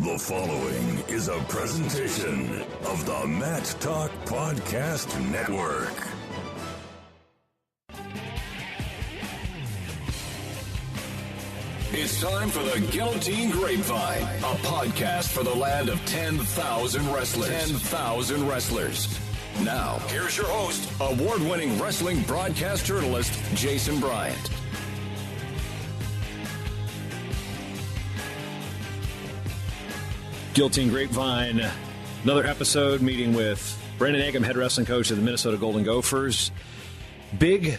The following is a presentation of the Mat Talk Podcast Network. It's time for the Guillotine Grapevine, a podcast for the land of 10,000 wrestlers. 10,000 wrestlers. Now, here's your host, award-winning wrestling broadcast journalist, Jason Bryant. Guillotine Grapevine, another episode meeting with Brandon Eggum, head wrestling coach of the Minnesota Golden Gophers. Big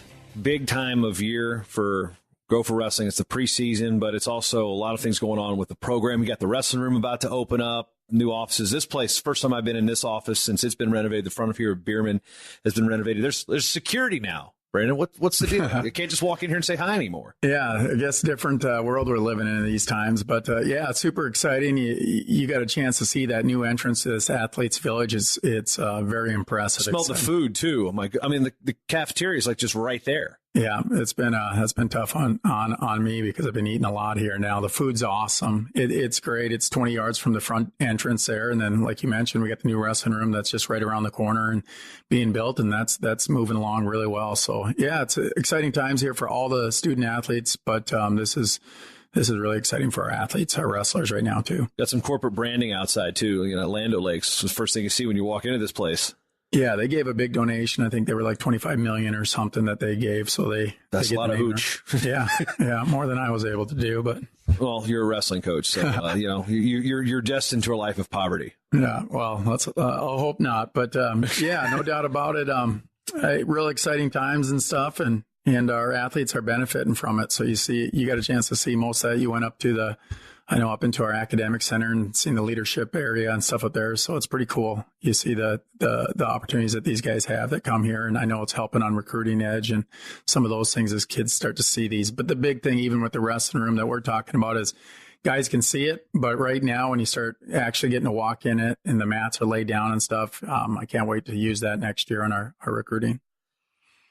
time of year for Gopher wrestling. It's the preseason, but it's also a lot of things going on with the program. You got the wrestling room about to open up, new offices. This place, first time I've been in this office since it's been renovated. The front of here of Bierman has been renovated. There's security now. Brandon, what's the deal? You can't just walk in here and say hi anymore. Yeah, I guess different world we're living in these times. But, yeah, it's super exciting. You got a chance to see that new entrance to this Athletes Village. It's very impressive. Smell the food, too. The cafeteria is like just right there. Yeah, it's been tough on me because I've been eating a lot here now. The food's awesome. It's great. It's 20 yards from the front entrance there. And then, like you mentioned, we got the new wrestling room that's just right around the corner and being built, and that's moving along really well. So, yeah, it's exciting times here for all the student athletes, but this is really exciting for our athletes, our wrestlers right now, too. Got some corporate branding outside, too. Lando Lakes was the first thing you see when you walk into this place. Yeah, they gave a big donation. I think they were like $25 million or something that they gave. So that's a lot of hooch. Yeah, more than I was able to do. But well, you're a wressling coach, so you're destined to a life of poverty. Yeah, well, I'll hope not. But yeah, no doubt about it. Real exciting times and stuff, and our athletes are benefiting from it. So you got a chance to see most of that. You went up to up into our academic center and seen the leadership area and stuff up there. So it's pretty cool. You see the opportunities that these guys have that come here. And I know it's helping on recruiting edge and some of those things as kids start to see these. But the big thing, even with the wrestling room that we're talking about, is guys can see it. But right now, when you start actually getting to walk in it and the mats are laid down and stuff, I can't wait to use that next year on our recruiting.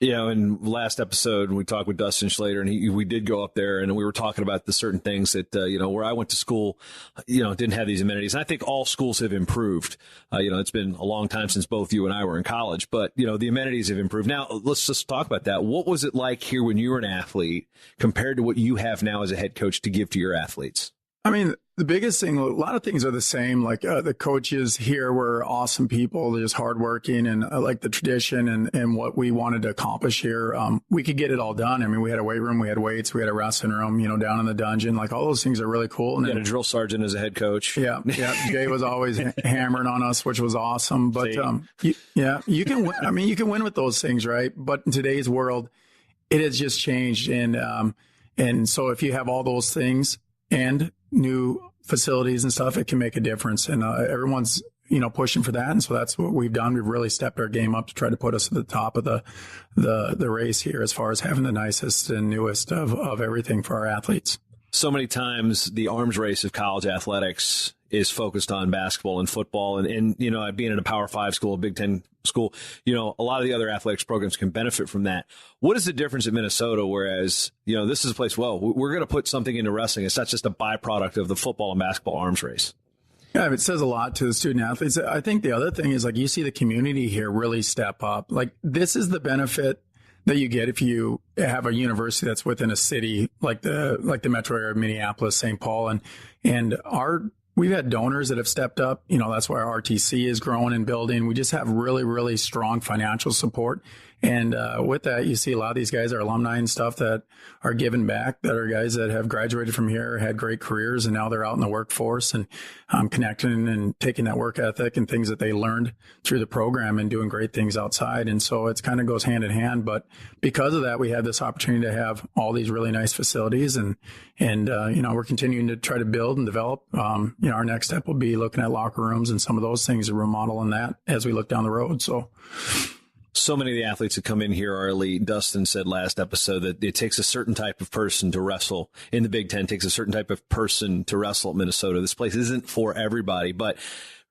In last episode, we talked with Dustin Schlater, and we did go up there, and we were talking about the certain things that, where I went to school, didn't have these amenities. And I think all schools have improved. It's been a long time since both you and I were in college, but, the amenities have improved. Now, let's just talk about that. What was it like here when you were an athlete compared to what you have now as a head coach to give to your athletes? I mean, the biggest thing, a lot of things are the same. Like the coaches here were awesome people. They're just hardworking, and I like the tradition and what we wanted to accomplish here. We could get it all done. I mean, we had a weight room, we had weights, we had a wrestling room, down in the dungeon. Like all those things are really cool. And you had a drill sergeant as a head coach. Yeah. Jay was always hammering on us, which was awesome. But you can win. I mean, you can win with those things, right? But in today's world, it has just changed, and so if you have all those things and new facilities and stuff, it can make a difference. And everyone's, pushing for that. And so that's what we've done. We've really stepped our game up to try to put us at the top of the race here as far as having the nicest and newest of everything for our athletes. So many times the arms race of college athletics is focused on basketball and football. And being in a Power 5 school, a Big Ten school, a lot of the other athletics programs can benefit from that. What is the difference in Minnesota? Whereas, this is a place, we're going to put something into wrestling. It's not just a byproduct of the football and basketball arms race. Yeah, it says a lot to the student athletes. I think the other thing is, like, you see the community here really step up. Like, this is the benefit that you get if you have a university that's within a city like the metro area of Minneapolis, St. Paul, and we've had donors that have stepped up. That's why our RTC is growing and building. We just have really, really strong financial support. And with that, you see a lot of these guys are alumni and stuff that are giving back, that are guys that have graduated from here, had great careers, and now they're out in the workforce and connecting and taking that work ethic and things that they learned through the program and doing great things outside. And so it kind of goes hand in hand. But because of that, we have this opportunity to have all these really nice facilities, and we're continuing to try to build and develop. Our next step will be looking at locker rooms and some of those things and remodeling that as we look down the road. So many of the athletes that come in here are elite. Dustin said last episode that it takes a certain type of person to wrestle in the Big Ten, takes a certain type of person to wrestle at Minnesota. This place isn't for everybody, but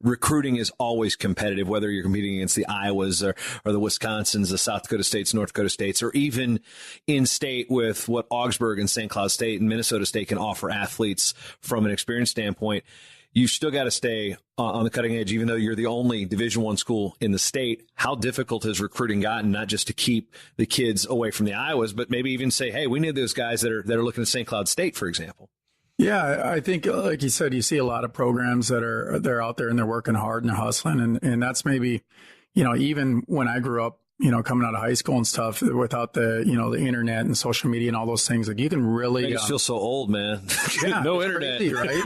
recruiting is always competitive, whether you're competing against the Iowas or the Wisconsins, the South Dakota States, North Dakota States, or even in state with what Augsburg and St. Cloud State and Minnesota State can offer athletes from an experience standpoint. you've still got to stay on the cutting edge, even though you're the only Division I school in the state. How difficult has recruiting gotten, not just to keep the kids away from the Iowas, but maybe even say, hey, we need those guys that are looking at St. Cloud State, for example? Yeah, I think, like you said, you see a lot of programs they're out there and they're working hard and they're hustling. And that's maybe, even when I grew up, coming out of high school and stuff, without the, the internet and social media and all those things, like you can really. I just feel so old, man. Yeah, no internet, crazy, right?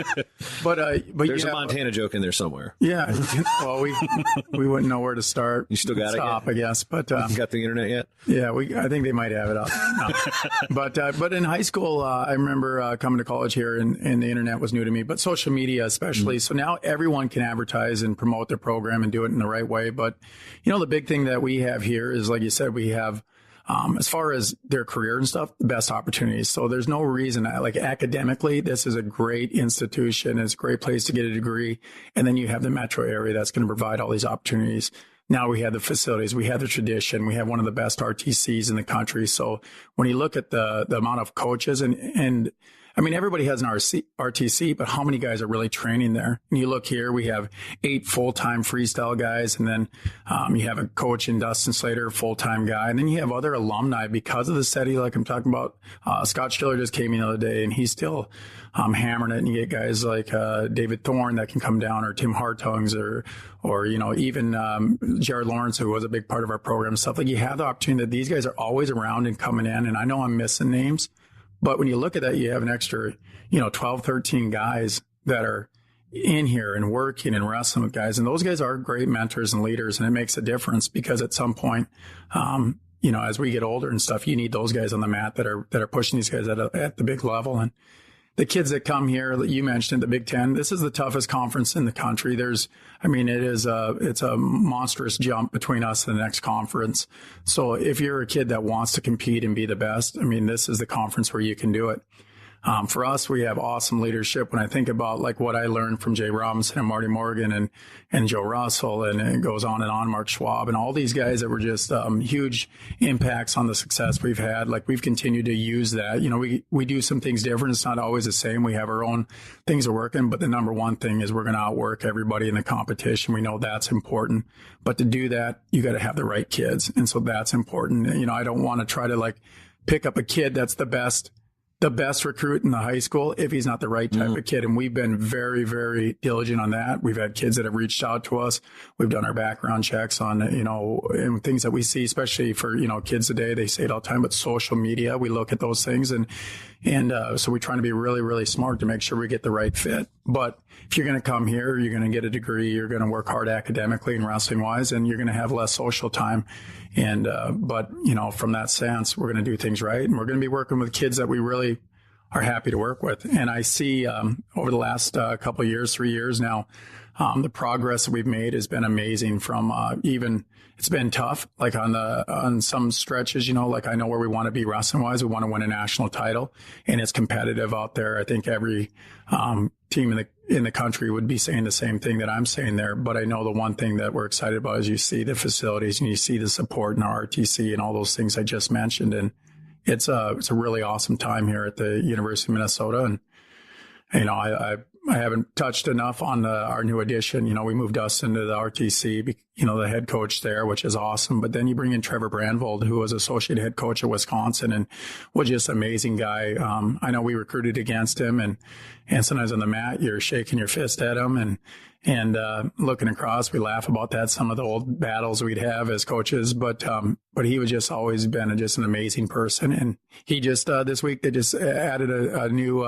But there's a Montana joke in there somewhere. Yeah, well, we wouldn't know where to start. You still got it, I guess. But you got the internet yet? Yeah, I think they might have it up. No. But in high school, I remember coming to college here, and the internet was new to me. But social media, especially, so now everyone can advertise and promote their program and do it in the right way. But the big thing that we have here is, like you said, we have, as far as their career and stuff, the best opportunities. So there's no reason, like academically, this is a great institution. It's a great place to get a degree. And then you have the metro area that's going to provide all these opportunities. Now we have the facilities, we have the tradition, we have one of the best RTCs in the country. So when you look at the amount of coaches and I mean, everybody has an RTC, but how many guys are really training there? And you look here, we have 8 full-time freestyle guys, and then you have a coach in Dustin Slater, full-time guy, and then you have other alumni because of the city, like I'm talking about. Scott Stiller just came in the other day, and he's still hammering it. And you get guys like David Thorne that can come down, or Tim Hartungs, or even Jared Lawrence, who was a big part of our program and stuff. Like, you have the opportunity that these guys are always around and coming in, and I know I'm missing names. But when you look at that, you have an extra, 12, 13 guys that are in here and working and wrestling with guys. And those guys are great mentors and leaders. And it makes a difference because at some point, as we get older and stuff, you need those guys on the mat that are pushing these guys at the big level. And the kids that come here that you mentioned, the Big Ten, this is the toughest conference in the country. It's a monstrous jump between us and the next conference. So if you're a kid that wants to compete and be the best, this is the conference where you can do it. For us, we have awesome leadership. When I think about like what I learned from Jay Robinson and Marty Morgan and Joe Russell, and it goes on, Mark Schwab, and all these guys that were just huge impacts on the success we've had. Like, we've continued to use that. We do some things different. It's not always the same. We have our own things are working, but the number one thing is we're going to outwork everybody in the competition. We know that's important, but to do that, you got to have the right kids. And so that's important. I don't want to try to like pick up a kid that's the best recruit in the high school if he's not the right type of kid. And we've been very, very diligent on that. We've had kids that have reached out to us. We've done our background checks on, and things that we see, especially for, kids today. They say it all the time, but social media, we look at those things. And so we're trying to be really, really smart to make sure we get the right fit. But if you're going to come here, you're going to get a degree, you're going to work hard academically and wrestling wise, and you're going to have less social time. And, but from that sense, we're going to do things right. And we're going to be working with kids that we really are happy to work with. And I see, over the last couple of years, 3 years now, the progress that we've made has been amazing from, it's been tough, like on some stretches, like I know where we want to be wrestling wise. We want to win a national title, and it's competitive out there. I think every, team in the country would be saying the same thing that I'm saying there. But I know the one thing that we're excited about is you see the facilities and you see the support in our RTC and all those things I just mentioned. And it's a really awesome time here at the University of Minnesota. And, I haven't touched enough on our new addition. We moved Dustin to the RTC, the head coach there, which is awesome. But then you bring in Trevor Brandvold, who was associate head coach at Wisconsin and was just an amazing guy. I know we recruited against him, and sometimes on the mat, you're shaking your fist at him and looking across, we laugh about that, some of the old battles we'd have as coaches, but he was just always been just an amazing person. And he just, this week, they just added a new,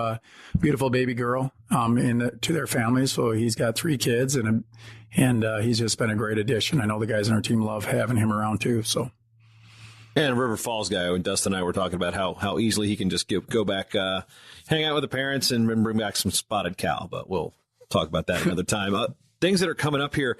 beautiful baby girl, to their family. So he's got 3 kids and he's just been a great addition. I know the guys on our team love having him around too. So. And River Falls guy, and Dustin and I were talking about how easily he can just go back, hang out with the parents and bring back some spotted cow, but we'll talk about that another time. Things that are coming up here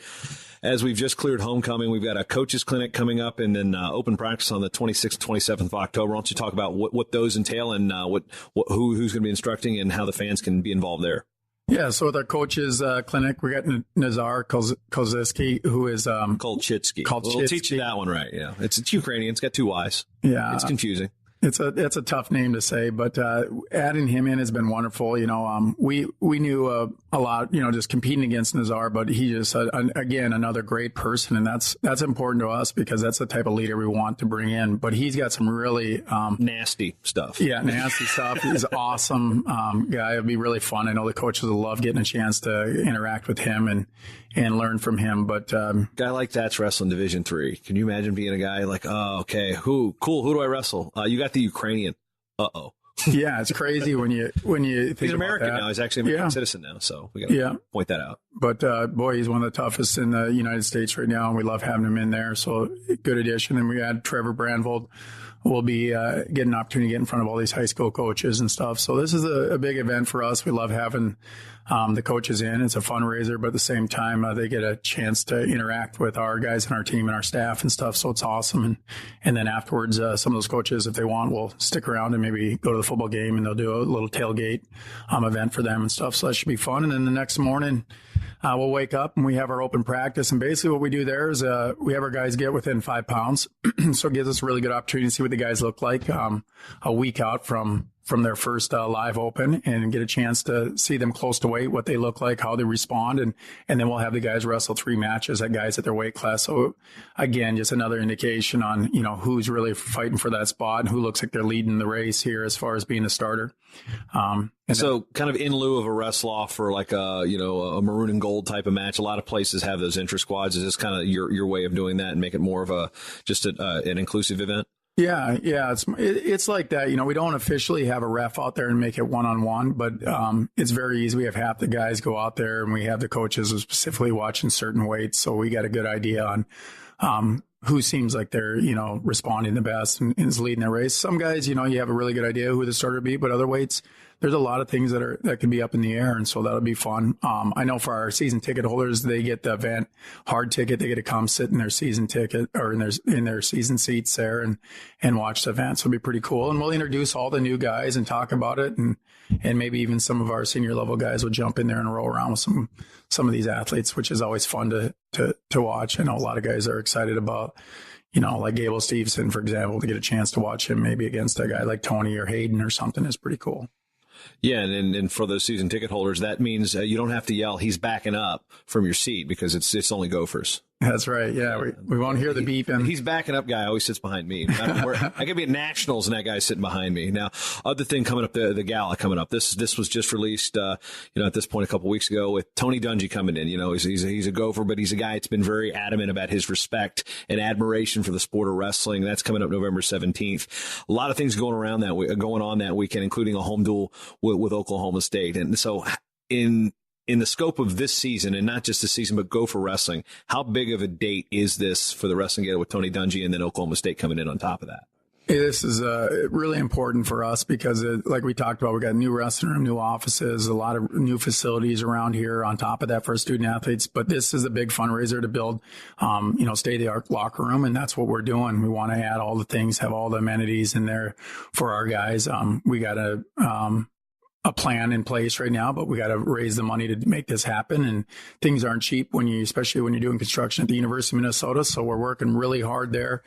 as we've just cleared homecoming. We've got a coaches clinic coming up, and then open practice on the 26th, 27th of October. Why don't you talk about what those entail and who's going to be instructing and how the fans can be involved there? Yeah, so with our coaches clinic, we got Nazar Kolzitsky, who is Kolchitsky. We'll teach you that one right. Yeah, it's Ukrainian. It's got 2 Y's. Yeah, it's confusing. It's a tough name to say, but adding him in has been wonderful. We knew a lot, just competing against Nazar, but he just again another great person, and that's important to us because that's the type of leader we want to bring in. But he's got some really nasty stuff. Yeah, nasty stuff. He's an awesome guy. It'd be really fun. I know the coaches will love getting a chance to interact with him and learn from him. But guy like that's wrestling Division III. Can you imagine being a guy like, oh, okay, who do I wrestle? You got the Ukrainian. Uh-oh. Yeah, it's crazy when you think he's American that. now. He's actually an American citizen now, so we got to point that out. But boy, he's one of the toughest in the United States right now, and we love having him in there. So good addition. And we had Trevor Brandvold. We'll be getting an opportunity to get in front of all these high school coaches and stuff. So this is a big event for us. We love having the coaches in. It's a fundraiser, but at the same time, they get a chance to interact with our guys and our team and our staff and stuff. So it's awesome. And then afterwards, some of those coaches, if they want, will stick around and maybe go to the football game, and they'll do a little tailgate event for them and stuff. So that should be fun. And then the next morning, we'll wake up and we have our open practice. And basically what we do there is we have our guys get within 5 pounds. So it gives us a really good opportunity to see what the guys look like a week out from their first live open, and get a chance to see them close to weight, what they look like, how they respond. And then we'll have the guys wrestle 3 matches at guys at their weight class. So again, just another indication on, who's really fighting for that spot and who looks like they're leading the race here as far as being a starter. So kind of in lieu of a wrestle off for like a maroon and gold type of match, a lot of places have those intra squads. Is this kind of your way of doing that and make it more of an inclusive event? Yeah, it's like that. We don't officially have a ref out there and make it one-on-one, but it's very easy. We have half the guys go out there, and we have the coaches specifically watching certain weights, so we got a good idea on who seems like they're responding the best and is leading their race. Some guys, you have a really good idea who the starter would be, but other weights, there's a lot of things that can be up in the air, and so that'll be fun. I know for our season ticket holders, they get the event hard ticket. They get to come sit in their season ticket or in their season seats there and watch the event. So it'll be pretty cool. And we'll introduce all the new guys and talk about it, and maybe even some of our senior level guys will jump in there and roll around with some of these athletes, which is always fun to watch. I know a lot of guys are excited about, like Gable Steveston, for example, to get a chance to watch him maybe against a guy like Tony or Hayden or something is pretty cool. Yeah, and for those season ticket holders, that means you don't have to yell, he's backing up from your seat, because it's only Gophers. That's right. Yeah, we won't hear the beeping. He's backing up guy always sits behind me. I could be at Nationals and that guy's sitting behind me. Now, other thing coming up, the gala coming up. This was just released, at this point a couple weeks ago, with Tony Dungy coming in. He's a Gopher, but he's a guy that's been very adamant about his respect and admiration for the sport of wrestling. That's coming up November 17th. A lot of things going on that weekend, including a home duel with Oklahoma State. And so in the scope of this season, and not just the season, but Gopher wrestling, how big of a date is this for the Wrestling Gala with Tony Dungy and then Oklahoma State coming in on top of that? This is really important for us because, like we talked about, we got a new wrestling room, new offices, a lot of new facilities around here on top of that for student athletes. But this is a big fundraiser to build, state-of-the-art locker room, and that's what we're doing. We want to add all the things, have all the amenities in there for our guys. We got a plan in place right now, but we got to raise the money to make this happen. And things aren't cheap especially when you're doing construction at the University of Minnesota. So we're working really hard there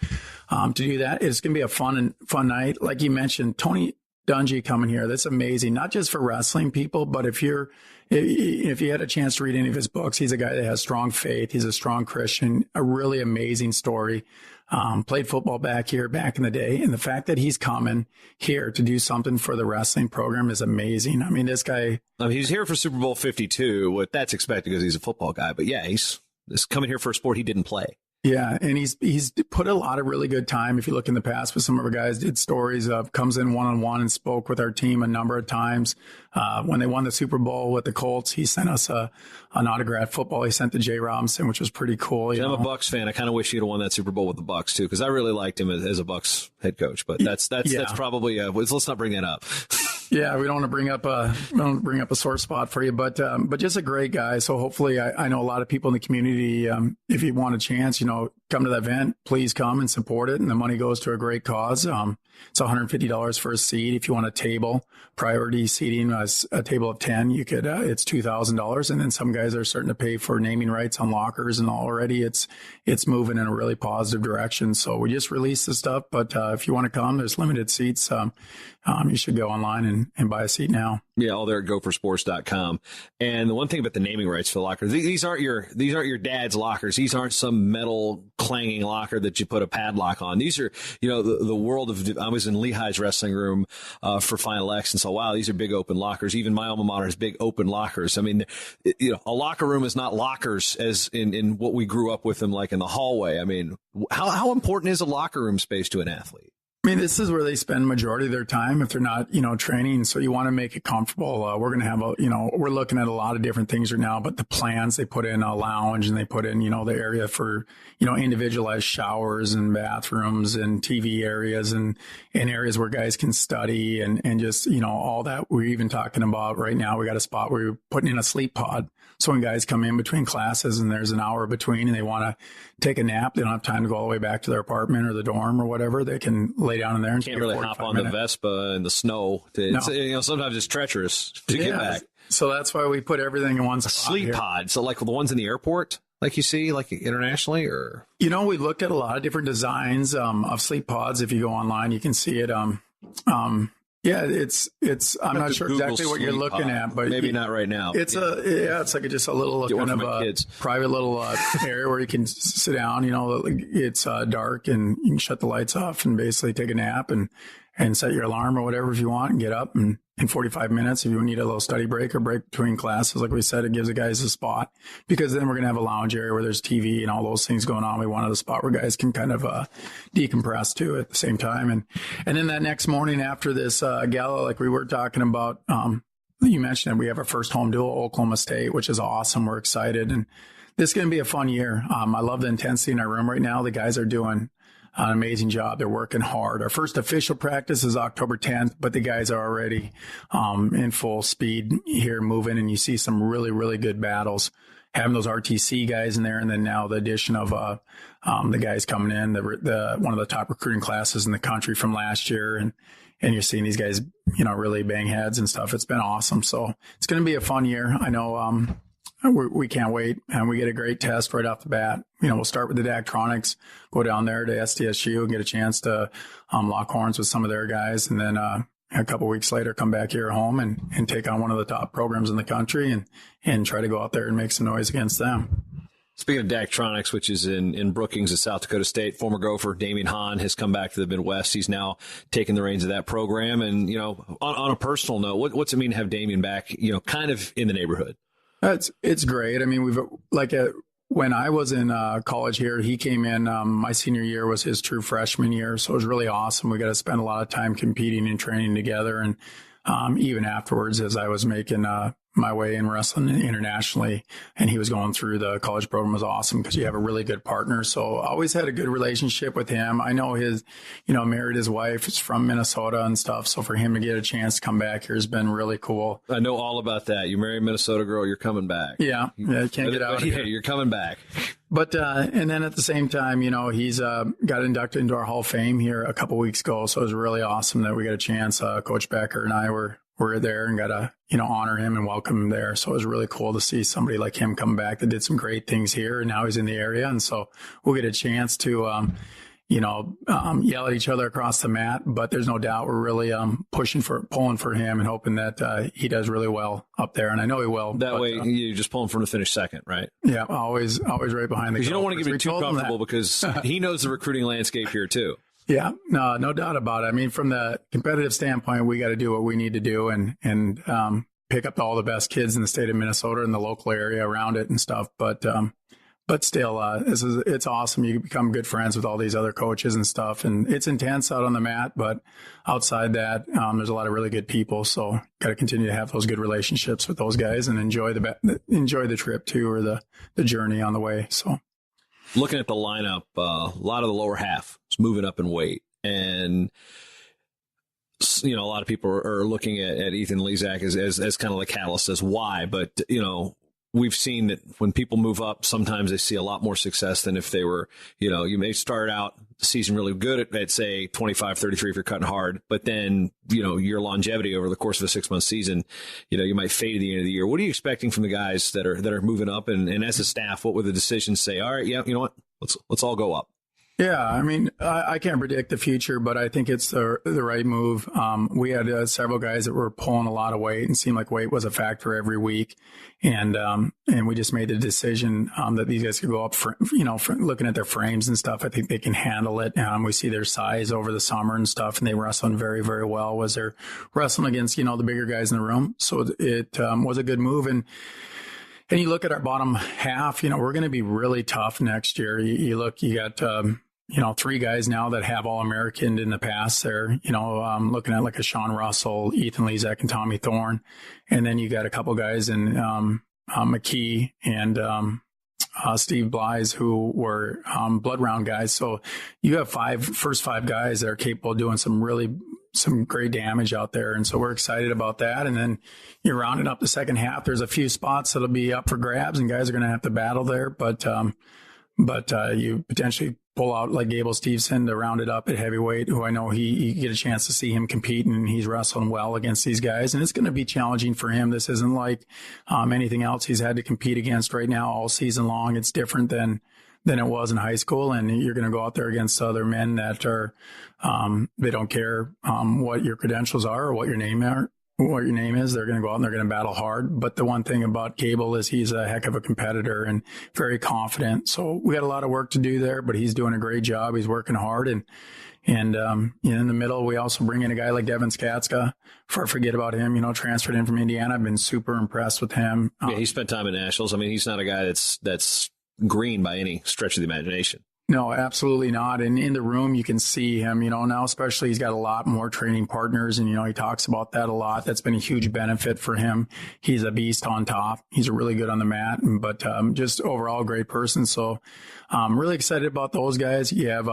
to do that. It's going to be a fun night. Like you mentioned, Tony Dungy coming here. That's amazing. Not just for wrestling people, but if you had a chance to read any of his books, he's a guy that has strong faith. He's a strong Christian, a really amazing story. Played football back in the day. And the fact that he's coming here to do something for the wrestling program is amazing. I mean, this guy. He's here for Super Bowl 52. That's expected because he's a football guy. But yeah, he's coming here for a sport he didn't play. Yeah, and he's put a lot of really good time. If you look in the past with some of our guys, did stories of comes in one-on-one and spoke with our team a number of times. When they won the Super Bowl with the Colts, he sent us an autographed football. He sent to Jay Robinson, which was pretty cool. I'm a Bucs fan. I kind of wish he'd have won that Super Bowl with the Bucs too, because I really liked him as a Bucs head coach. But that's probably let's not bring that up. Yeah, we don't want to bring up a sore spot for you, but just a great guy. So hopefully, I know a lot of people in the community. If you want a chance, come to the event, please come and support it. And the money goes to a great cause. It's $150 for a seat. If you want a table, priority seating, a table of 10, you could. It's $2,000. And then some guys are starting to pay for naming rights on lockers, and already it's moving in a really positive direction. So we just released the stuff, but if you want to come, there's limited seats. You should go online and buy a seat now. Yeah, all there at gophersports.com. And the one thing about the naming rights for the locker, these aren't your dad's lockers. These aren't some metal clanging locker that you put a padlock on. These are, the world of, I was in Lehigh's wrestling room for Final X and so, wow, these are big open lockers. Even my alma mater has big open lockers. I mean, a locker room is not lockers as in what we grew up with them, like in the hallway. I mean, how important is a locker room space to an athlete? I mean, this is where they spend majority of their time if they're not, training. So you want to make it comfortable. We're going to have we're looking at a lot of different things right now, but the plans, they put in a lounge and they put in, the area for, individualized showers and bathrooms and TV areas and areas where guys can study and just, all that. We're even talking about right now, we got a spot where we're putting in a sleep pod. So when guys come in between classes and there's an hour between and they want to take a nap, they don't have time to go all the way back to their apartment or the dorm or whatever, they can lay down in there and can't really hop on the Vespa in the snow. Sometimes it's treacherous to get back. So that's why we put everything in one spot. Sleep pod. So like the ones in the airport, like you see, like internationally, or we looked at a lot of different designs of sleep pods. If you go online, you can see it. Yeah, it's. I'm not sure exactly what you're looking at, but maybe not right now. It's it's like just a little kind of a private little area where you can sit down. It's dark and you can shut the lights off and basically take a nap and set your alarm or whatever if you want and get up and in 45 minutes if you need a little study break or break between classes. Like we said, it gives the guys a spot because then we're going to have a lounge area where there's TV and all those things going on. We wanted a spot where guys can kind of decompress too at the same time. And then that next morning after this gala, like we were talking about, you mentioned that we have our first home duel, Oklahoma State, which is awesome. We're excited. And this is going to be a fun year. I love the intensity in our room right now. The guys are doing an amazing job. They're working hard. Our first official practice is October 10th, but the guys are already in full speed here moving, and you see some really, really good battles. Having those RTC guys in there, and then now the addition of the guys coming in, the one of the top recruiting classes in the country from last year, and you're seeing these guys, really bang heads and stuff. It's been awesome. So it's going to be a fun year. I know we can't wait, and we get a great test right off the bat. We'll start with the Daktronics, go down there to SDSU and get a chance to lock horns with some of their guys, and then a couple of weeks later come back here home and take on one of the top programs in the country and try to go out there and make some noise against them. Speaking of Daktronics, which is in Brookings at South Dakota State, former Gopher Damion Hahn has come back to the Midwest. He's now taking the reins of that program. And, on a personal note, what's it mean to have Damion back, kind of in the neighborhood? It's great. I mean, when I was in college here, he came in, my senior year was his true freshman year. So it was really awesome. We got to spend a lot of time competing and training together. And even afterwards, as I was making my way in wrestling internationally and he was going through the college program, was awesome because you have a really good partner. So I always had a good relationship with him. I know married his wife, is from Minnesota and stuff. So for him to get a chance to come back here has been really cool. I know all about that. You married a Minnesota girl, you're coming back. Yeah, you can't get out of here. You're coming back. But, and then at the same time, he's got inducted into our Hall of Fame here a couple weeks ago. So it was really awesome that we got a chance. Coach Becker and I were there and got to, honor him and welcome him there. So it was really cool to see somebody like him come back that did some great things here. And now he's in the area. And so we'll get a chance to, yell at each other across the mat. But there's no doubt we're really pulling for him and hoping that he does really well up there. And I know he will. That way you just pull him for him to finish second, right? Yeah, always right behind the. Because you don't want to get him too comfortable because he knows the recruiting landscape here too. Yeah, no doubt about it. I mean, from the competitive standpoint, we got to do what we need to do and pick up all the best kids in the state of Minnesota and the local area around it and stuff. But still, it's awesome. You become good friends with all these other coaches and stuff, and it's intense out on the mat. But outside that, there's a lot of really good people. So got to continue to have those good relationships with those guys and enjoy the trip too, or the journey on the way. So. Looking at the lineup, a lot of the lower half is moving up in weight. And a lot of people are looking at Ethan Lezak as kind of the catalyst as why, but, we've seen that when people move up, sometimes they see a lot more success than if they were, you may start out the season really good at say 25, 33 if you're cutting hard, but then, your longevity over the course of a 6-month season, you might fade at the end of the year. What are you expecting from the guys that are moving up? And as a staff, what would the decisions say? All right, yeah, you know what? Let's all go up. Yeah, I mean, I can't predict the future, but I think it's the right move. We had several guys that were pulling a lot of weight and seemed like weight was a factor every week. And we just made the decision that these guys could go up for looking at their frames and stuff. I think they can handle it. We see their size over the summer and stuff, and they wrestling very, very well. Was they're wrestling against, the bigger guys in the room. So it was a good move. And you look at our bottom half, we're going to be really tough next year. You got, 3 guys now that have All-American in the past there, looking at like a Sean Russell, Ethan Lezak, and Tommy Thorne. And then you got a couple guys in McKee and Steve Blythe who were blood round guys. So you have first five guys that are capable of doing some great damage out there. And so we're excited about that. And then you're rounding up the second half. There's a few spots that'll be up for grabs and guys are going to have to battle there. But you potentially pull out like Gable Steveston to round it up at heavyweight, who I know you get a chance to see him compete, and he's wrestling well against these guys. And it's going to be challenging for him. This isn't like anything else he's had to compete against right now all season long. It's different than it was in high school. And you're going to go out there against other men that are, they don't care what your credentials are or what your name is. They're going to go out and they're going to battle hard. But the one thing about Gable is he's a heck of a competitor and very confident. So we got a lot of work to do there, but he's doing a great job. He's working hard. And in the middle, we also bring in a guy like Devin Skatska. Forget about him, transferred in from Indiana. I've been super impressed with him. Yeah, he spent time in Nationals. I mean, he's not a guy that's green by any stretch of the imagination. No, absolutely not. And in the room, you can see him, now especially he's got a lot more training partners. And, he talks about that a lot. That's been a huge benefit for him. He's a beast on top. He's really good on the mat, but just overall great person. So I'm really excited about those guys. You have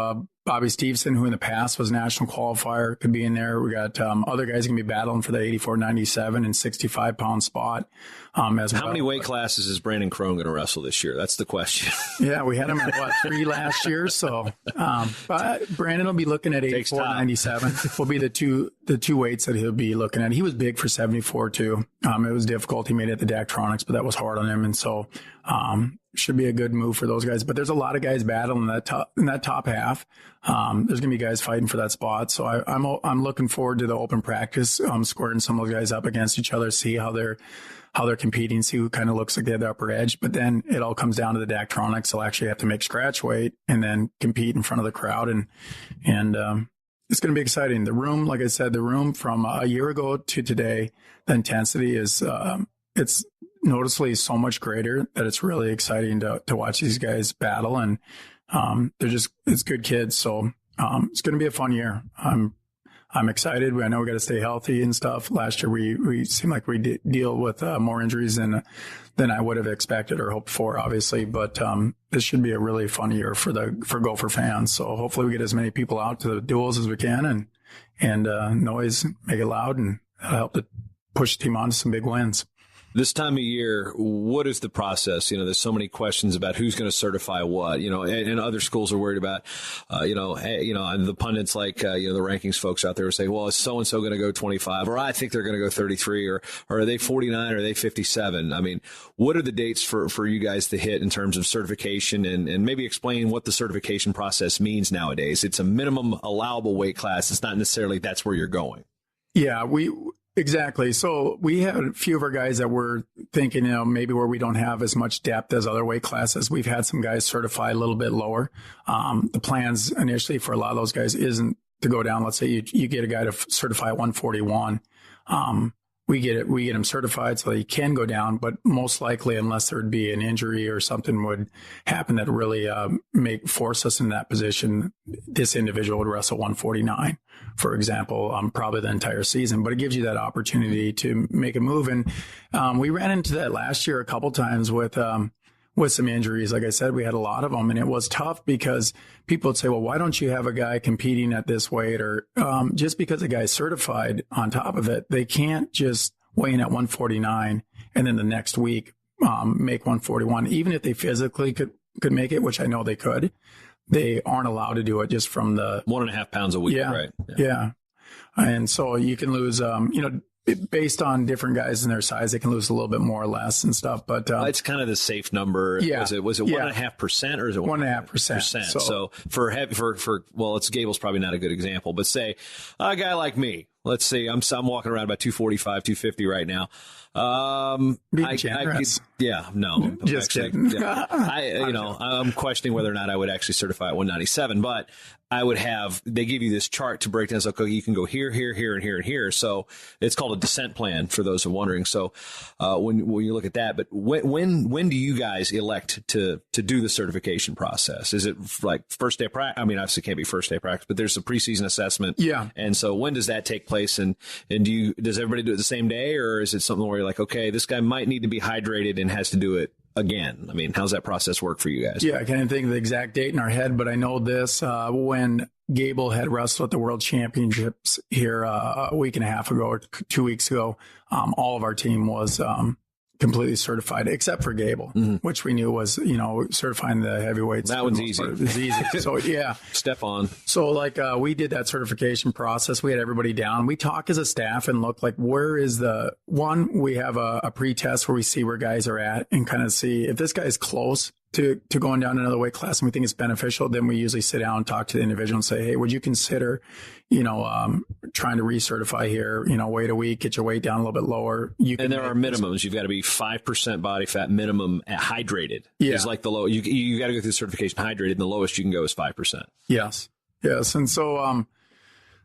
Bobby Stevenson, who in the past was national qualifier, could be in there. We got other guys going to be battling for the 84, 97, and 65-pound spot. As How well. many weight classes is Brandon Crone going to wrestle this year? That's the question. Yeah, we had him at 3 last year. So but Brandon will be looking at 84, 97. Will be the two weights that he'll be looking at. He was big for 74 too. It was difficult. He made it at the Daktronics, but that was hard on him. And so should be a good move for those guys. But there's a lot of guys battling in that top half. There's going to be guys fighting for that spot. So I'm looking forward to the open practice, squaring some of those guys up against each other, see how they're competing, see who kind of looks like they have the upper edge. But then it all comes down to the Daktronics. They'll actually have to make scratch weight and then compete in front of the crowd. And it's going to be exciting. The room, like I said, from a year ago to today, the intensity is, it's noticeably so much greater that it's really exciting to watch these guys battle. And it's good kids. So it's going to be a fun year. I'm excited. I know we got to stay healthy and stuff. Last year, we seemed like we deal with more injuries than I would have expected or hoped for, obviously. But this should be a really fun year for Gopher fans. So hopefully we get as many people out to the duels as we can and noise, make it loud, and that'll help to push the team on to some big wins. This time of year, what is the process? There's so many questions about who's going to certify what, and other schools are worried about, the pundits like, the rankings folks out there will say, well, is so-and-so going to go 25, or I think they're going to go 33, or are they 49, or are they 57? I mean, what are the dates for you guys to hit in terms of certification, and maybe explain what the certification process means nowadays? It's a minimum allowable weight class. It's not necessarily that's where you're going. Yeah, Exactly. So we had a few of our guys that were thinking, maybe where we don't have as much depth as other weight classes. We've had some guys certify a little bit lower. The plans initially for a lot of those guys isn't to go down. Let's say you get a guy to certify at 141. We get him certified so that he can go down, but most likely, unless there'd be an injury or something would happen that really force us in that position, this individual would wrestle 149, for example, probably the entire season. But it gives you that opportunity to make a move. And we ran into that last year a couple times with with some injuries. Like I said, we had a lot of them, and it was tough because people would say, well, why don't you have a guy competing at this weight? Or just because a guy's certified on top of it, they can't just weigh in at 149 and then the next week make 141. Even if they physically could make it, which I know they could, they aren't allowed to do it just from the 1.5 pounds a week, right? Yeah. And so you can lose, based on different guys and their size, they can lose a little bit more or less and stuff. But it's kind of the safe number. Yeah. Was it 1.5% or is it 1.5%? So for Gable's probably not a good example, but say a guy like me, let's say I'm walking around about 245, 250 right now. Generous. Just kidding. Yeah. I'm questioning whether or not I would actually certify at 197, but I would they give you this chart to break down. So you can go here, here, here, and here, and here. So it's called a descent plan for those who are wondering. So when you look at that, but when do you guys elect to do the certification process? Is it like first day of practice? I mean, obviously it can't be first day of practice, but there's a preseason assessment. Yeah. And so when does that take place? And does everybody do it the same day, or is it something where you're like, okay, this guy might need to be hydrated and has to do it again? I mean, how's that process work for you guys? Yeah, I can't think of the exact date in our head, but I know this. When Gable had wrestled at the World Championships here a week and a half ago or 2 weeks ago, all of our team was completely certified, except for Gable, which we knew was, certifying the heavyweights. That one's easy. It was easy. So, yeah. Step on. So, we did that certification process. We had everybody down. We talk as a staff and look where is we have a pre-test where we see where guys are at and kind of see if this guy is close to going down another weight class and we think it's beneficial, then we usually sit down and talk to the individual and say, hey, would you consider, trying to recertify here, wait a week, get your weight down a little bit lower. And there are minimums. You've got to be 5% body fat minimum hydrated. Yeah. Is like the low. You got to go through certification hydrated, and the lowest you can go is 5%. Yes. And so,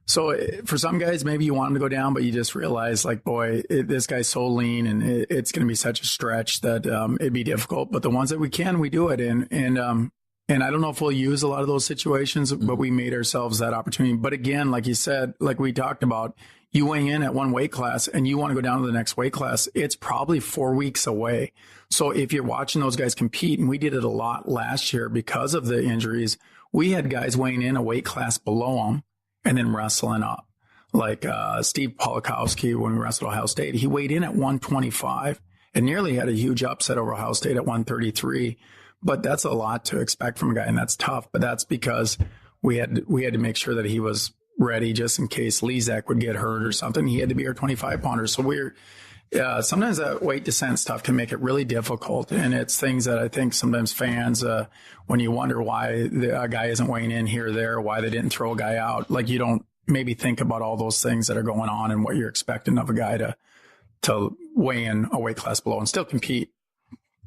so for some guys, maybe you want them to go down, but you just realize this guy's so lean and it's going to be such a stretch that it'd be difficult. But the ones that we can, we do it. And I don't know if we'll use a lot of those situations, but we made ourselves that opportunity. But again, like you said, like we talked about, you weigh in at one weight class and you want to go down to the next weight class, it's probably 4 weeks away. So if you're watching those guys compete, and we did it a lot last year because of the injuries, we had guys weighing in a weight class below them and then wrestling up. Like Steve Polakowski, when we wrestled Ohio State, he weighed in at 125 and nearly had a huge upset over Ohio State at 133. But that's a lot to expect from a guy, and that's tough. But that's because we had to make sure that he was ready just in case Lezak would get hurt or something. He had to be our 25-pounder. So sometimes that weight descent stuff can make it really difficult. And it's things that I think sometimes fans, when you wonder why a guy isn't weighing in here or there, why they didn't throw a guy out, you don't maybe think about all those things that are going on and what you're expecting of a guy to weigh in a weight class below and still compete.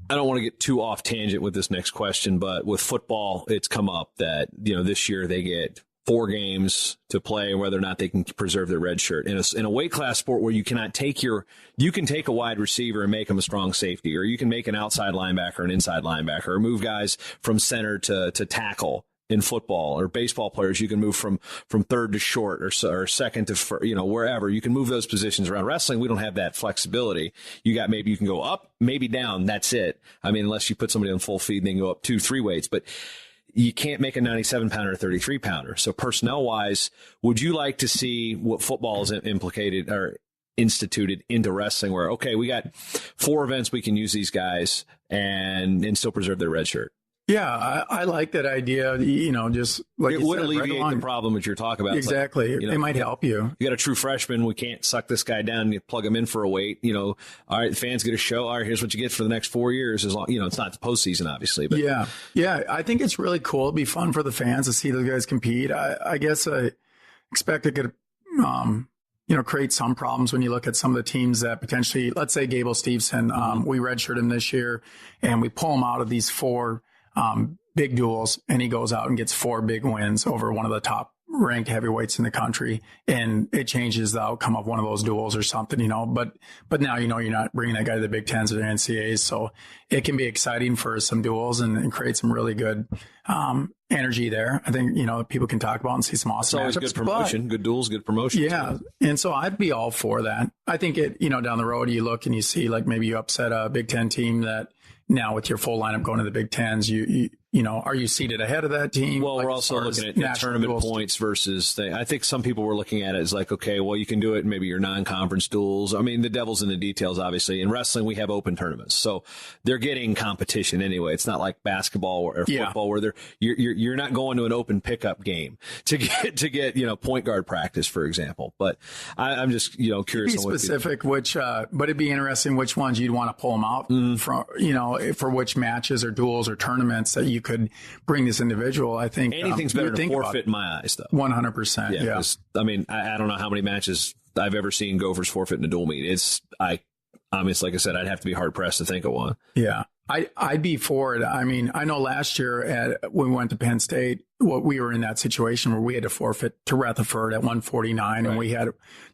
I don't want to get too off tangent with this next question, but with football, it's come up that, this year they get 4 games to play, whether or not they can preserve their red shirt. In a weight class sport where you cannot you can take a wide receiver and make him a strong safety, or you can make an outside linebacker an inside linebacker, or move guys from center to tackle. In football or baseball players, you can move from third to short or second to, wherever. You can move those positions around. Wrestling, we don't have that flexibility. Maybe you can go up, maybe down. That's it. I mean, unless you put somebody on full feed and they can go up 2-3 weights, but you can't make a 97-pounder a 33-pounder. So personnel-wise, would you like to see what football is implicated or instituted into wrestling where, okay, we got 4 events we can use these guys and still preserve their red shirt? Yeah, I like that idea. Just like it would alleviate the problem that you're talking about. Exactly. It might help you. You got a true freshman. We can't suck this guy down and plug him in for a weight. All right, the fans get a show. All right, here's what you get for the next 4 years. As long, it's not the postseason, obviously. But yeah. I think it's really cool. It'd be fun for the fans to see those guys compete. I guess I expect it could, create some problems when you look at some of the teams that potentially, let's say Gable Steveston, we redshirt him this year and we pull him out of these 4 big duels, and he goes out and gets 4 big wins over one of the top ranked heavyweights in the country, and it changes the outcome of one of those duels or something, but now, you're not bringing that guy to the Big Tens or the NCAAs. So it can be exciting for some duels and create some really good, energy there. I think, people can talk about and see some awesome matchups. It's always good promotion, good duels, good promotion. Yeah. Too. And so I'd be all for that. I think down the road, you look and you see like maybe you upset a Big Ten team that now with your full lineup going to the Big Tens, are you seated ahead of that team? Well, we're also looking at tournament points versus I think some people were looking at it as like, okay, well, you can do it in maybe your non-conference duels. I mean, the devil's in the details, obviously. In wrestling, we have open tournaments. So they're getting competition anyway. It's not like basketball or football where you're not going to an open pickup game to get point guard practice, for example. But I'm just, curious. Be specific but it'd be interesting which ones you'd want to pull them out from, for which matches or duels or tournaments that you could bring this individual. I think anything's better than forfeit in my eyes, though. 100%. Yeah. I mean, I don't know how many matches I've ever seen Gophers forfeit in a dual meet. It's like I said, I'd have to be hard pressed to think of one. Yeah. I'd be for it. I mean, I know last year when we went to Penn State, we were in that situation where we had to forfeit to Rutherford at 149, right. And we had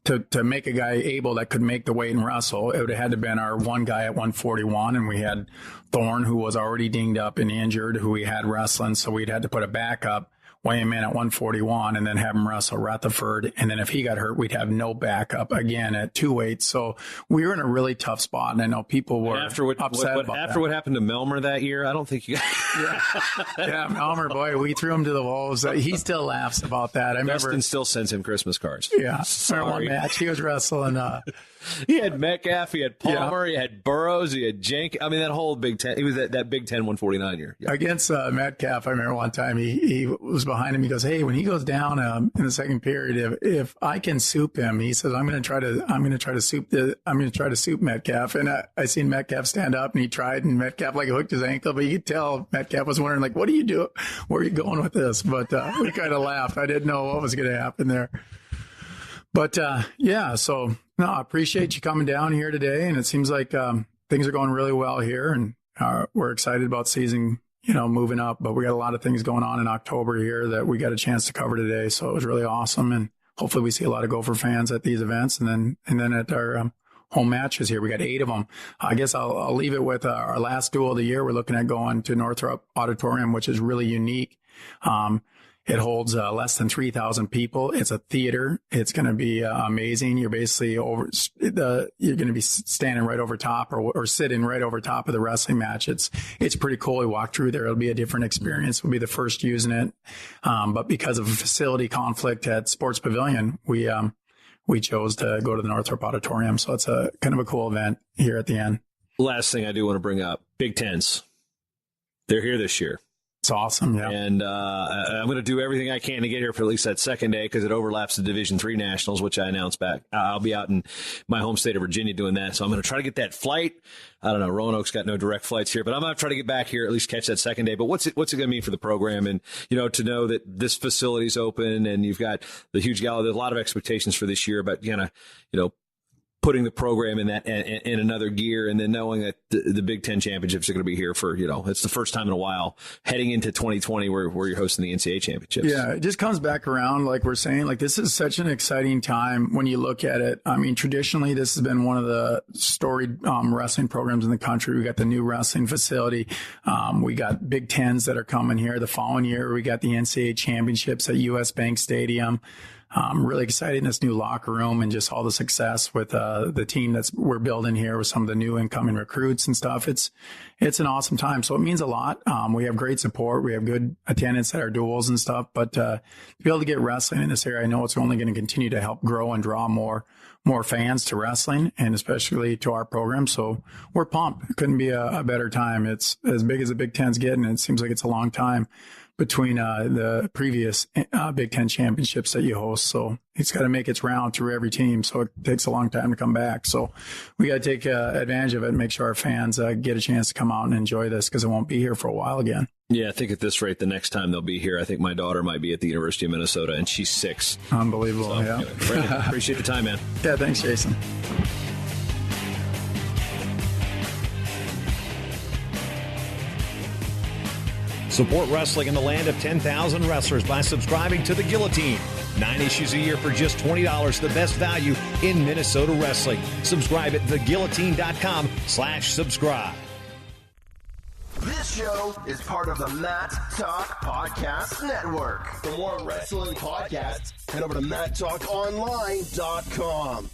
to make a guy able that could make the weight and wrestle. It would have had to been our one guy at 141, and we had Thorne, who was already dinged up and injured, who we had wrestling, so we'd had to put a backup, weigh him in at 141, and then have him wrestle Rutherford. And then if he got hurt, we'd have no backup again at 2-8. So we were in a really tough spot, and I know people were upset about that. After what happened to Melmer that year, I don't think you yeah, Melmer, boy, we threw him to the wolves. He still laughs about that. I remember. Dustin still sends him Christmas cards. Yeah. One match, he was wrestling. He had Metcalfe, he had Palmer, he had Burrows, he had Jenkins. I mean, that whole Big Ten. He was that Big Ten 149 year. Yeah. Against Metcalfe, I remember one time he was behind him. He goes, "Hey, when he goes down in the second period, if I can soup him," he says, I'm going to try to soup Metcalfe." And I seen Metcalfe stand up, and he tried, and Metcalfe hooked his ankle, but you could tell Metcalfe was wondering what do you do? Where are you going with this? But we kind of laughed. I didn't know what was going to happen there. But so no, I appreciate you coming down here today, and it seems like things are going really well here, and we're excited about season, moving up. But we got a lot of things going on in October here that we got a chance to cover today, so it was really awesome, and hopefully we see a lot of Gopher fans at these events, and then at our home matches here. We got 8 of them. I guess I'll leave it with our last duel of the year. We're looking at going to Northrop Auditorium, which is really unique. It holds less than 3,000 people. It's a theater. It's going to be amazing. You're basically you're going to be standing right over top or sitting right over top of the wrestling match. It's pretty cool. We walk through there. It'll be a different experience. We'll be the first using it. But because of a facility conflict at Sports Pavilion, we chose to go to the Northrop Auditorium. So it's a kind of a cool event here at the end. Last thing I do want to bring up, Big Tens. They're here this year. It's awesome, yeah. And I'm going to do everything I can to get here for at least that second day because it overlaps the Division III Nationals, which I announced back. I'll be out in my home state of Virginia doing that. So I'm going to try to get that flight. I don't know. Roanoke's got no direct flights here, but I'm going to try to get back here, at least catch that second day. But what's it going to mean for the program? And, to know that this facility's open and you've got the huge gala. There's a lot of expectations for this year, but putting the program in another gear, and then knowing that the Big Ten championships are going to be here for, it's the first time in a while heading into 2020 where you're hosting the NCAA championships. Yeah, it just comes back around. Like we're saying, this is such an exciting time when you look at it. I mean, traditionally, this has been one of the storied wrestling programs in the country. We got the new wrestling facility. We got Big Tens that are coming here. The following year, we got the NCAA championships at US Bank Stadium. I'm really excited in this new locker room and just all the success with the team we're building here with some of the new incoming recruits and stuff. It's an awesome time. So it means a lot. We have great support. We have good attendance at our duels and stuff. But to be able to get wrestling in this area, I know it's only going to continue to help grow and draw more fans to wrestling and especially to our program. So we're pumped. It couldn't be a better time. It's as big as the Big Ten's getting. It seems like it's a long time between the previous Big Ten championships that you host. So it's got to make its round through every team. So it takes a long time to come back. So we got to take advantage of it and make sure our fans get a chance to come out and enjoy this because it won't be here for a while again. Yeah, I think at this rate, the next time they'll be here, I think my daughter might be at the University of Minnesota, and she's 6. Unbelievable, so, yeah. Anyway, Brandon, appreciate the time, man. Yeah, thanks, Jason. Support wrestling in the land of 10,000 wrestlers by subscribing to The Guillotine. 9 issues a year for just $20, the best value in Minnesota wrestling. Subscribe at theguillotine.com/subscribe. This show is part of the Matt Talk Podcast Network. For more wrestling podcasts, head over to MattTalkOnline.com.